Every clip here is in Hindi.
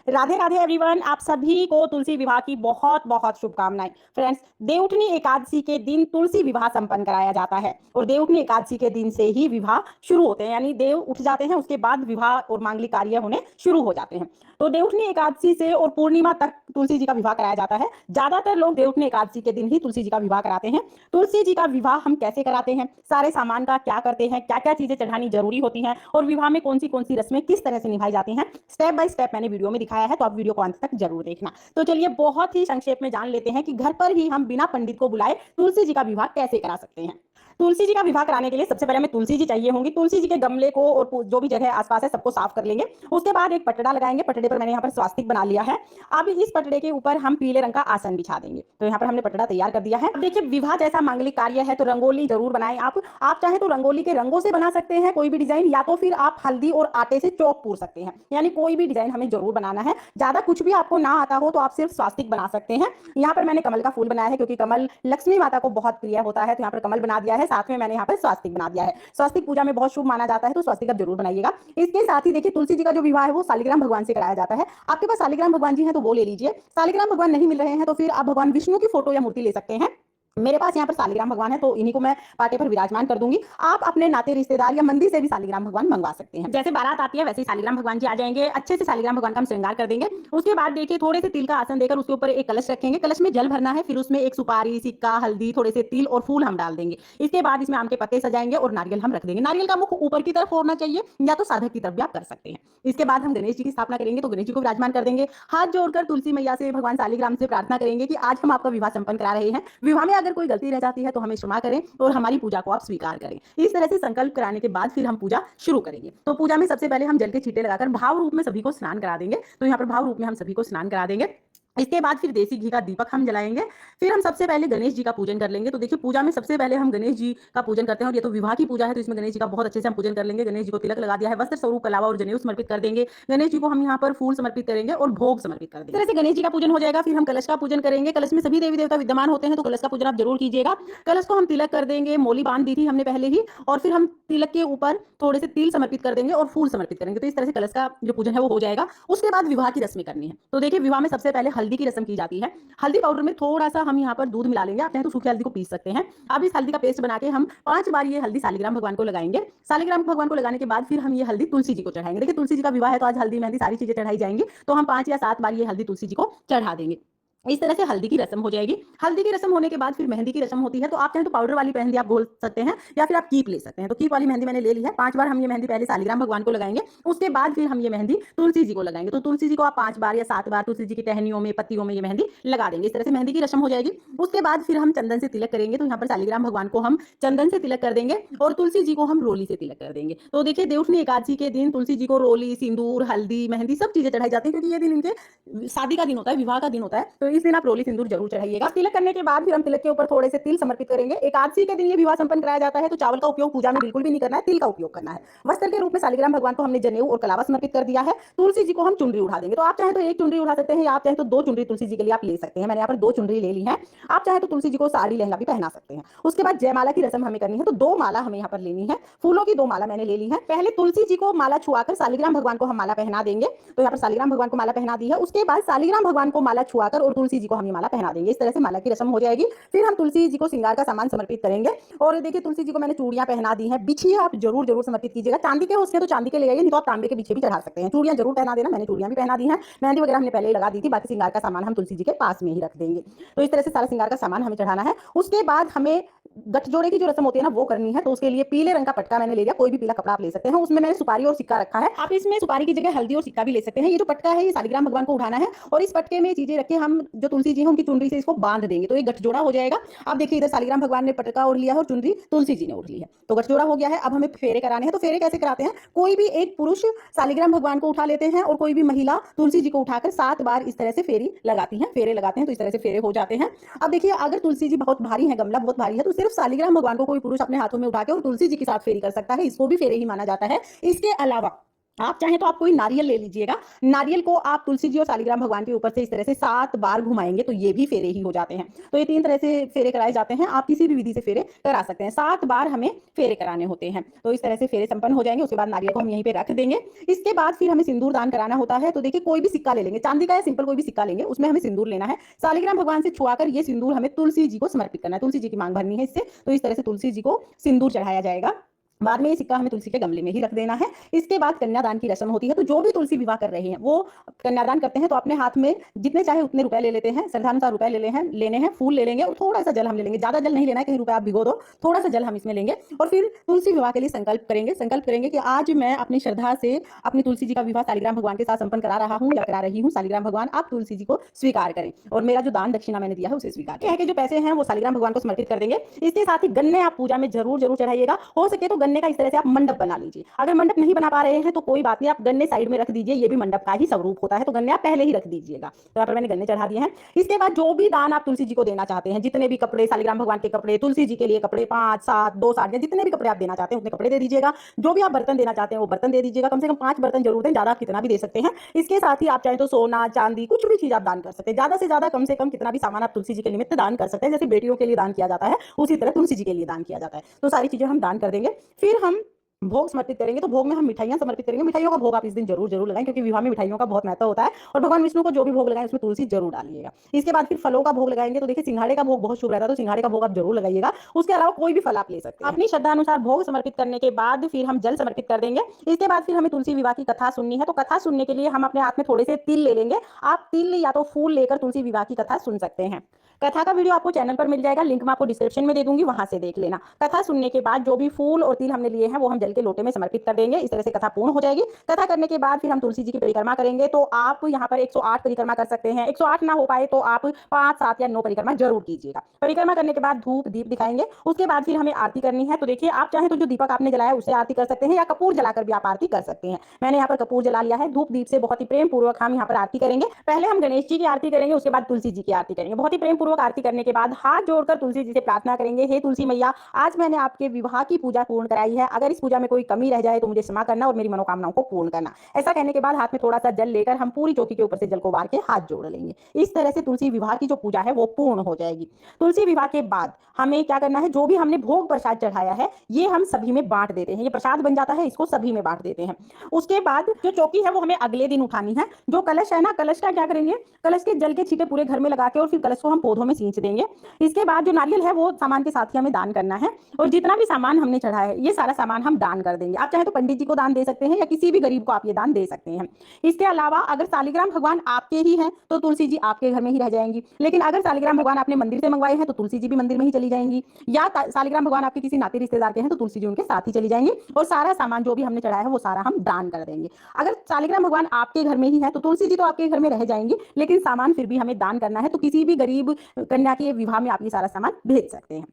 राधे राधे एवरीवन, आप सभी को तुलसी विवाह की बहुत बहुत शुभकामनाएं। फ्रेंड्स, देवउठनी एकादशी के दिन तुलसी विवाह संपन्न कराया जाता है और देवउठनी एकादशी के दिन से ही विवाह शुरू होते हैं, यानी देव उठ जाते हैं, उसके बाद विवाह और मांगलिक कार्य होने शुरू हो जाते हैं। तो देवउठनी एकादशी से और पूर्णिमा तक तुलसी जी का विवाह कराया जाता है। ज्यादातर लोग देवउठनी एकादशी के दिन ही तुलसी जी का विवाह कराते हैं। तुलसी जी का विवाह हम कैसे कराते हैं, सारे सामान का क्या करते हैं, क्या क्या चीजें चढ़ानी जरूरी होती हैं और विवाह में कौन सी रस्में किस तरह से निभाई जाती हैं, स्टेप बाय स्टेप मैंने वीडियो में दिखाया है, तो आप वीडियो को अंत तक जरूर देखना। तो चलिए बहुत ही संक्षेप में जान लेते हैं कि घर पर ही हम बिना पंडित को बुलाए तुलसी जी का विवाह कैसे करा सकते हैं। तुलसी जी का विवाह कराने के लिए सबसे पहले हमें तुलसी जी चाहिए होंगी। तुलसी जी के गमले को और जो भी जगह आसपास है सबको साफ कर लेंगे। उसके बाद एक पटड़ा लगाएंगे, पटड़े पर मैंने यहाँ पर स्वास्तिक बना लिया है। अब इस पटड़े के ऊपर हम पीले रंग का आसन बिछा देंगे। तो यहाँ पर हमने पटड़ा तैयार कर दिया है। अब देखिए, विवाह जैसा मांगलिक कार्य है तो रंगोली जरूर बनाएं। आप चाहे तो रंगोली के रंगों से बना सकते हैं कोई भी डिजाइन, या तो फिर आप हल्दी और आटे से चौक पूर सकते हैं, यानी कोई भी डिजाइन हमें जरूर बनाना है। ज्यादा कुछ भी आपको ना आता हो तो आप सिर्फ स्वास्तिक बना सकते हैं। यहाँ पर मैंने कमल का फूल बनाया है क्योंकि कमल लक्ष्मी माता को बहुत प्रिय होता है, तो यहाँ पर कमल बना दिया है। साथ में मैंने यहाँ पर स्वास्तिक बना दिया है। स्वास्तिक पूजा में बहुत शुभ माना जाता है, तो स्वास्तिक आप जरूर बनाइएगा। इसके साथ ही देखिए, तुलसी जी का जो विवाह है वो शालिग्राम भगवान से कराया जाता है। आपके पास शालिग्राम भगवान जी हैं तो वो ले लीजिए। शालिग्राम भगवान नहीं मिल रहे हैं तो फिर आप भगवान विष्णु की फोटो या मूर्ति ले सकते हैं। मेरे पास यहाँ पर शालिग्राम भगवान है तो इन्हीं को मैं पाटे पर विराजमान कर दूंगी। आप अपने नाते रिश्तेदार या मंदिर से भी शालिग्राम भगवान मंगवा सकते हैं। जैसे बारात आती है वैसे ही शालिग्राम भगवान जी आ जाएंगे। अच्छे से शालिग्राम भगवान का हम श्रृंगार कर देंगे। उसके बाद देखिए, थोड़े से तिल का आसन देकर उसके ऊपर एक कलश रखेंगे। कलश में जल भरना है, फिर उसमें एक सुपारी, सिक्का, हल्दी, थोड़े से तिल और फूल हम डाल देंगे। इसके बाद इसमें आम के पत्ते सजाएंगे और नारियल हम रख देंगे। नारियल का मुख ऊपर की तरफ होना चाहिए या तो साधक की तरफ भी आप कर सकते हैं। इसके बाद हम गणेश जी की स्थापना करेंगे, तो गणेश जी को विराजमान कर देंगे। हाथ जोड़कर तुलसी मैया से, भगवान शालिग्राम से प्रार्थना करेंगे कि आज हम आपका विवाह संपन्न करा रहे हैं। विवाह में अगर कोई गलती रह जाती है तो हमें क्षमा करें और हमारी पूजा को आप स्वीकार करें। इस तरह से संकल्प कराने के बाद फिर हम पूजा शुरू करेंगे। तो पूजा में सबसे पहले हम जल के छींटे लगाकर भाव रूप में सभी को स्नान करा देंगे। तो यहाँ पर भाव रूप में हम सभी को स्नान करा देंगे। इसके बाद फिर देसी घी का दीपक हम जलाएंगे। फिर हम सबसे पहले गणेश जी का पूजन कर लेंगे। तो देखिए, पूजा में सबसे पहले हम गणेश जी का पूजन करते हैं और ये तो विवाह की पूजा है तो इसमें गणेश जी का बहुत अच्छे से हम पूजन कर लेंगे। गणेश जी को तिलक लगा दिया है, वस्त्र स्वरूप कलावा और जनेऊ समर्पित कर देंगे। गणेश जी को हम यहाँ पर फूल समर्पित करेंगे और भोग समर्पित कर देंगे। इस तरह से गणेश जी का पूजन हो जाएगा। फिर हम कलश का पूजन करेंगे। कलश में सभी देवी देवता विद्यमान होते हैं, तो कलश का पूजन आप जरूर कीजिएगा। कलश को हम तिलक कर देंगे, मोली बांध दी थी हमने पहले ही, और फिर हम तिलक के ऊपर थोड़े से तिल समर्पित कर देंगे और फूल समर्पित करेंगे। तो इस तरह से कलश का जो पूजन है वो हो जाएगा। उसके बाद विवाह की रस्में करनी है। तो देखिए, विवाह में सबसे पहले हल्दी की रस्म की जाती है। हल्दी पाउडर में थोड़ा सा हम यहाँ पर दूध मिला लेंगे। आप चाहें तो सूखी हल्दी को पीस सकते हैं। अब इस हल्दी का पेस्ट बना के हम 5 बार ये हल्दी शालिग्राम भगवान को लगाएंगे। शालिग्राम भगवान को लगाने के बाद फिर हम ये हल्दी तुलसी जी को चढ़ाएंगे। देखिए, तुलसी जी का विवाह है तो आज हल्दी मेहंदी सारी चीजें चढ़ाई जाएंगी, तो हम 5 या 7 बार ये हल्दी तुलसी जी को चढ़ा देंगे। इस तरह से हल्दी की रस्म हो जाएगी। हल्दी की रस्म होने के बाद फिर मेहंदी की रस्म होती है। तो आप चाहें तो पाउडर वाली मेहंदी आप घोल सकते हैं या फिर आप कीप ले सकते हैं। तो कीप वाली मेहंदी मैंने ले ली है। 5 बार हम ये मेहंदी पहले शालिग्राम भगवान को लगाएंगे, उसके बाद फिर हम ये मेहंदी तुलसी जी को लगाएंगे। तो तुलसी जी को आप 5 बार या 7 बार तुलसी जी की टहनियों में, पत्तियों में ये मेहंदी लगा देंगे। इस तरह से मेहंदी की रस्म हो जाएगी। उसके बाद फिर हम चंदन से तिलक करेंगे। तो यहाँ पर शालिग्राम भगवान को हम चंदन से तिलक कर देंगे और तुलसी जी को हम रोली से तिलक कर देंगे। तो देखिए, देवउठनी एकादशी के दिन तुलसी जी को रोली, सिंदूर, हल्दी, मेहंदी सब चीजें चढ़ाई जाती है, क्योंकि ये दिन इनके शादी का दिन होता है, विवाह का दिन होता है। तो इस दिन आप रोली सिंदूर जरूर चढ़ाइएगा। तिलक करने के बाद फिर हम तिलक के ऊपर थोड़े से तिल समर्पित करेंगे। एकादशी के दिन ये विवाह संपन्न कराया जाता है, तो चावल का उपयोग पूजा में बिल्कुल भी नहीं करना है, तिल का उपयोग करना है। वस्त्र के रूप में शालिग्राम भगवान को हमने जनेऊ और कलावा समर्पित कर दिया है। तुलसी जी को हम चुनरी उठा देंगे। तो आप चाहे तो एक चुनरी उठा सकते हैं या आप चाहे तो 2 चुनरी तुलसी जी के लिए आप ले सकते हैं। मैंने यहाँ पर 2 चुनरी ले ली है। आप चाहे तो तुलसी जी को साड़ी लहंगा भी पहना सकते हैं। उसके बाद जयमाला की रस्म हमें करनी है, तो 2 माला हमें यहाँ पर लेनी है। फूलों की 2 माला मैंने ले ली है। पहले तुलसी जी को माला छुआकर शालिग्राम भगवान को हम माला पहना देंगे। तो यहाँ पर शालिग्राम भगवान को माला पहना दी है। उसके बाद शालिग्राम भगवान को माला छुआकर और तुलसी जी को हम ये माला पहना देंगे। इस तरह से माला की रस्म हो जाएगी। फिर हम तुलसी जी को श्रृंगार का सामान समर्पित करेंगे। और देखिए, तुलसी जी को मैंने चूड़ियां पहना दी हैं। बिछिए आप जरूर जरूर समर्पित कीजिएगा। चांदी के उसके तो चांदी के ले आइए, नहीं तो आप तांबे के बिछे भी चढ़ा सकते हैं। चूड़ियां जरूर पहना देना। मैंने चूड़ियां भी पहना दी हैं। मेहंदी वगैरह हमने पहले ही लगा दी थी। बाकी श्रृंगार का सामान हम तुलसी जी के पास में ही रख देंगे। तो इस तरह से सारा श्रृंगार का सामान हमें चढ़ाना है। उसके बाद हमें गठजोड़े की जो रस्म होती है ना वो करनी है। तो उसके लिए पीले रंग का पटका मैंने ले लिया। कोई भी पीला कपड़ा आप ले सकते हैं। उसमें मैंने सुपारी और सिक्का रखा है। आप इसमें सुपारी की जगह हल्दी और सिक्का भी ले सकते हैं। ये जो पटका है ये शालिग्राम भगवान को उठाना है और इस पटके में चीजें रखे हम जो तुलसी जी है उनकी चुनरी से इसको बांध देंगे। तो ये गठजोड़ा हो जाएगा। अब देखिए, इधर शालिग्राम भगवान ने पटका ओढ़ लिया है और चुनरी तुलसी जी ने ओढ़ ली है। तो गठजोड़ा हो गया है। अब हमें फेरे कराने हैं। तो फेरे कैसे कराते हैं, कोई भी एक पुरुष शालिग्राम भगवान को उठा लेते हैं और कोई भी महिला तुलसी जी को उठाकर 7 बार इस तरह से फेरी लगाती हैं, फेरे लगाते हैं। तो इस तरह से फेरे हो जाते हैं। अब देखिए, अगर तुलसी जी बहुत भारी है, गमला बहुत भारी है, तो सिर्फ शालिग्राम भगवान को कोई पुरुष अपने हाथों में उठा के और तुलसी जी के साथ फेरी कर सकता है। इसको भी फेरे ही माना जाता है। इसके अलावा आप चाहें तो आप कोई नारियल ले लीजिएगा। नारियल को आप तुलसी जी और शालिग्राम भगवान के ऊपर से इस तरह से 7 बार घुमाएंगे तो ये भी फेरे ही हो जाते हैं। तो ये 3 तरह से फेरे कराए जाते हैं। आप किसी भी विधि से फेरे करा सकते हैं। 7 बार हमें फेरे कराने होते हैं। तो इस तरह से फेरे संपन्न हो जाएंगे। उसके बाद नारियल को हम यहीं पे रख देंगे। इसके बाद फिर हमें सिंदूर दान कराना होता है। तो देखिए कोई भी सिक्का ले लेंगे, चांदी का या सिंपल कोई भी सिक्का लेंगे, उसमें हमें सिंदूर लेना है। शालिग्राम भगवान से छुआकर ये सिंदूर हमें तुलसी जी को समर्पित करना है। तुलसी जी की मांग भरनी है इससे। तो इस तरह से तुलसी जी को सिंदूर चढ़ाया जाएगा। बाद में ये सिक्का हमें तुलसी के गमले में ही रख देना है। इसके बाद कन्यादान की रस्म होती है। तो जो भी तुलसी विवाह कर रहे हैं वो कन्यादान करते हैं तो अपने हाथ में जितने चाहे उतने रुपए ले लेते हैं। श्रद्धानुसार रुपए लेने हैं, फूल ले लेंगे और थोड़ा सा जल हम ले लेंगे। ज्यादा जल नहीं लेना है, कहीं रुपए आप भिगो दो, थोड़ा सा जल हम इसमें लेंगे और फिर तुलसी विवाह के लिए संकल्प करेंगे कि आज मैं अपनी श्रद्धा से अपनी तुलसी जी का विवाह शालिग्राम भगवान के साथ संपन्न करा रहा हूँ या करा रही हूँ। शालिग्राम भगवान आप तुलसी जी को स्वीकार करें और मेरा जो दान दक्षिणा मैंने दिया है उसे स्वीकार करें। जो पैसे हैं वो शालिग्राम भगवान को समर्पित कर देंगे। इसके साथ ही गन्ने आप पूजा में जरूर चढ़ाइएगा। हो सके तो गन्ने का इस तरह से आप मंडप बना लीजिए। अगर मंडप नहीं बना पा रहे हैं तो कोई बात नहीं, आप गन्ने साइड में रख दीजिए। ये भी मंडप का ही स्वरूप होता है। तो गन्ने आप पहले ही रख दीजिएगा। तो यहाँ पर मैंने गन्ने चढ़ा दिए हैं। इसके बाद जो भी दान आप तुलसी जी को देना चाहते हैं, जितने भी कपड़े, शालिग्राम भगवान के कपड़े, तुलसी जी के लिए कपड़े 5 7 2 साड़ियां, जितने भी कपड़े आप देना चाहते हैं उतने कपड़े दे दीजिएगा। जो भी आप बर्तन देना चाहते हैं वो बर्तन दे दीजिएगा। कम से कम 5 बर्तन जरूर दें, ज्यादा कितना भी दे सकते हैं। इसके साथ ही आप चाहे तो सोना चांदी कुछ भी चीज आप दान कर सकते हैं। ज्यादा से ज्यादा कम से कम कितना भी सामान आप तुलसी जी के निमित्त दान कर सकते हैं। जैसे बेटियों के लिए दान किया जाता है उसी तरह तुलसी जी के लिए दान किया जाता है। तो सारी चीजें हम दान कर देंगे। फिर हम भोग समर्पित करेंगे। तो भोग में हम मिठाइयां समर्पित करेंगे। मिठाइयों का भोग आप इस दिन जरूर लगाएं क्योंकि विवाह में मिठाइयों का बहुत महत्व होता है। और भगवान विष्णु को जो भी भोग लगाएं उसमें तुलसी जरूर डालिएगा। इसके बाद फिर फलों का भोग लगाएंगे। तो देखिए सिंघाड़े का भोग बहुत शुभ रहता है। तो सिंघाड़े का भोग आप जरूर लगाइएगा। उसके अलावा कोई भी फल आप ले सकते हैं। अपनी श्रद्धा अनुसार भोग समर्पित करने के बाद फिर हम जल समर्पित कर देंगे। इसके बाद फिर हमें तुलसी विवाह की कथा सुननी है। तो कथा सुनने के लिए हम अपने हाथ में थोड़े से तिल ले लेंगे। आप तिल या तो फूल लेकर तुलसी विवाह की कथा सुन सकते हैं। कथा का वीडियो आपको चैनल पर मिल जाएगा। लिंक मैं आपको डिस्क्रिप्शन में दे दूंगी, वहां से देख लेना। कथा सुनने के बाद जो भी फूल और तिल हमने लिए हैं वो हम जल के लोटे में समर्पित कर देंगे। इस तरह से कथा पूर्ण हो जाएगी। कथा करने के बाद फिर हम तुलसी जी की परिक्रमा करेंगे। तो आप यहाँ पर 108 परिक्रमा कर सकते हैं। 108 ना हो पाए तो आप 5 7 या 9 परिक्रमा जरूर कीजिएगा। परिक्रमा करने के बाद धूप दीप दिखाएंगे। उसके बाद फिर हमें आरती करनी है। तो देखिए आप चाहें तो जो दीपक आपने जलाया उससे आरती कर सकते हैं या कपूर जलाकर भी आप आरती कर सकते हैं। मैंने यहाँ पर कपूर जला लिया है। धूप दीप से बहुत ही प्रेम पूर्वक हम यहाँ पर आरती करेंगे। पहले हम गणेश जी की आरती करेंगे, उसके बाद तुलसी जी की आरती करेंगे। बहुत ही प्रेम पूर्वक आरती करने के बाद हाथ जोड़कर तुलसी जी से प्रार्थना करेंगे, हे तुलसी मैया, आज मैंने आपके विवाह की पूजा पूर्ण कराई है। अगर इस पूजा में कोई कमी रह जाए तो मुझे क्षमा करना और मेरी मनोकामनाओं को पूर्ण करना। ऐसा कहने के बाद हाथ में थोड़ा सा जल लेकर हम पूरी चौकी के ऊपर से जल को बार के हाथ जोड़ लेंगे। इस तरह से तुलसी विवाह की जो पूजा है वो पूर्ण हो जाएगी। तुलसी विवाह के बाद हमें क्या करना है, जो भी हमने भोग प्रसाद चढ़ाया है ये हम सभी में बांट देते हैं। ये प्रसाद बन जाता है, इसको सभी में बांट देते हैं। उसके बाद जो चौकी है वो हमें अगले दिन उठानी है। जो कलश है ना, कलश का क्या करेंगे, कलश के जल के छींटे पूरे घर में लगा के और फिर कलश को हम पौधों में सींच देंगे। इसके बाद जो नारियल है वो सामान के साथ ही हमें दान करना है। और जितना भी सामान हमने चढ़ाया है ये सारा सामान हम दान कर देंगे। आप चाहे तो पंडित जी को दान दे सकते हैं या किसी भी गरीब को आप ये दान दे सकते हैं। इसके अलावा अगर शालिग्राम भगवान आपके ही हैं तो तुलसी जी आपके घर में ही रह जाएंगी। लेकिन अगर शालिग्राम भगवान आपने मंदिर से मंगवाए हैं तो तुलसी जी भी मंदिर में ही चली जाएंगी। या शालिग्राम भगवान आपके किसी नाते रिश्तेदार के हैं तो तुलसी जी उनके साथ ही चली जाएंगी। और सारा सामान जो भी हमने चढ़ाया है वो सारा हम दान कर देंगे। अगर शालिग्राम भगवान आपके घर में ही है तो तुलसी जी तो आपके घर में रह जाएंगी, लेकिन सामान फिर भी हमें दान करना है। तो किसी भी गरीब कन्या के विवाह में आप ये सारा सामान भेज सकते हैं।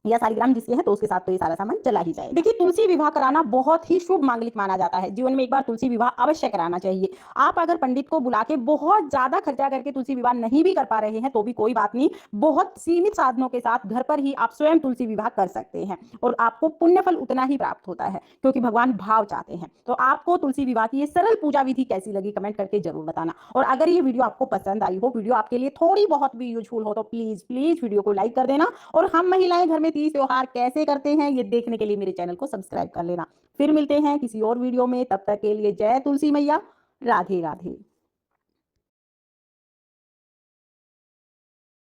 या शालिग्राम जिसके है तो उसके साथ तो ये सारा सामान चला ही जाए। देखिए तुलसी विवाह कराना बहुत ही शुभ मांगलिक माना जाता है। जीवन में एक बार तुलसी विवाह अवश्य कराना चाहिए। आप अगर पंडित को बुला के बहुत ज्यादा खर्चा करके तुलसी विवाह नहीं भी कर पा रहे हैं तो भी कोई बात नहीं, बहुत सीमित साधनों के साथ घर पर ही आप स्वयं तुलसी विवाह कर सकते हैं और आपको पुण्य फल उतना ही प्राप्त होता है क्योंकि भगवान भाव चाहते हैं। तो आपको तुलसी विवाह की ये सरल पूजा विधि कैसी लगी कमेंट करके जरूर बताना। और अगर ये वीडियो आपको पसंद आई हो, वीडियो आपके लिए थोड़ी बहुत भी यूजफुल हो तो प्लीज प्लीज वीडियो को लाइक कर देना। और हम महिलाएं घर में तीज त्योहार कैसे करते हैं ये देखने के लिए मेरे चैनल को सब्सक्राइब कर लेना। फिर मिलते हैं किसी और वीडियो में, तब तक के लिए जय तुलसी मैया, राधे राधे।